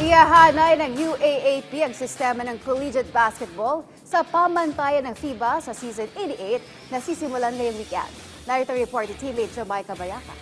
Ihahanay ng UAAP ang sistema ng collegiate basketball sa pamantayan ng FIBA sa Season 88 na sisimulan ngayong weekend. Narito report ni teammate Jamaica Bayaka.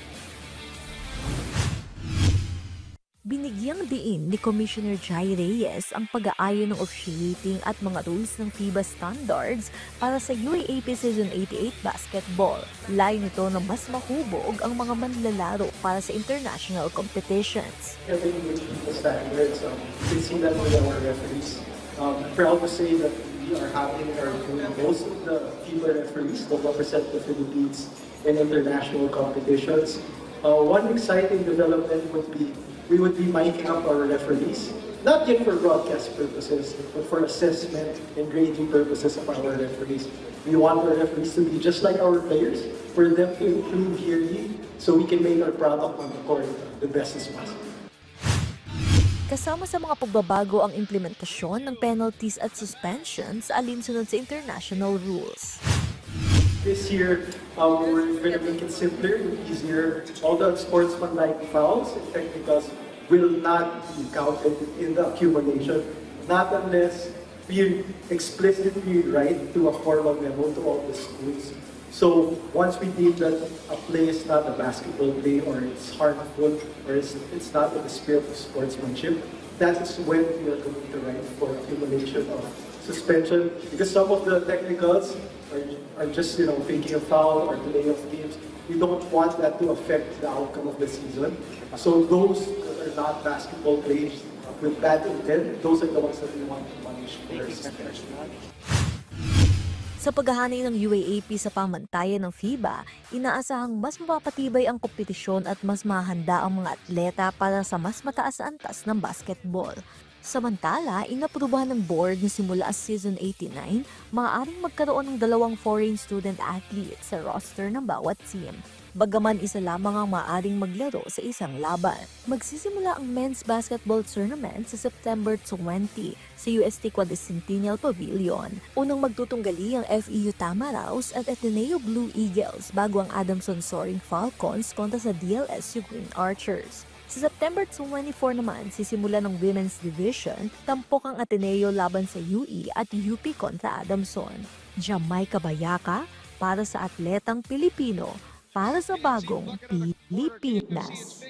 Binigyang diin ni Commissioner Jai Reyes ang pag-aayon ng officiating at mga rules ng FIBA standards para sa UAAP Season 88 basketball. Layo nito na mas mahubog ang mga manlalaro para sa international competitions. Everything with FIBA standards, you can see that with our referees. I'm proud to say that we are having most of the FIBA referees that represent the Philippines in international competitions. One exciting development would be we would be miking up our referees, not yet for broadcast purposes, but for assessment and grading purposes of our referees. We want our referees to be just like our players, for them to improve yearly, so we can make our product on the court the best as possible. Kasama sa mga pagbabago ang implementasyon ng penalties at suspensions alinsunod sa international rules. This year, we're going to make it simpler and easier. All the sportsmanlike fouls and technicals will not be counted in the accumulation, not unless we explicitly write to a formal memo to all the schools. So once we deem that a play is not a basketball play or it's harmful or it's not in the spirit of sportsmanship, that is when we are going to write for accumulation of suspension, because some of the technicals are just faking a foul or delay of games. We don't want that to affect the outcome of the season. So those that are not basketball plays with bad intent, those are the ones that we want to punish first. Sa paghahanay ng UAAP sa pamantayan ng FIBA, inaasahang mas mapapatibay ang kompetisyon at mas mahanda ang mga atleta para sa mas mataas na antas ng basketball. Samantala, inaprubahan ng board na simula sa Season 89, maaaring magkaroon ng 2 foreign student athletes sa roster ng bawat team. Bagaman isa lamang ang maaaring maglaro sa isang laban. Magsisimula ang men's basketball tournament sa September 20 sa UST Quadricentennial Pavilion. Unang magtutunggali ang FEU Tamaraws at Ateneo Blue Eagles bago ang Adamson Soaring Falcons kontra sa DLSU Green Archers. Sa September 24 naman, sisimula ng Women's Division, tampok ang Ateneo laban sa UE at UP kontra Adamson. Jamaica Bayaka para sa atletang Pilipino, para sa bagong Pilipinas.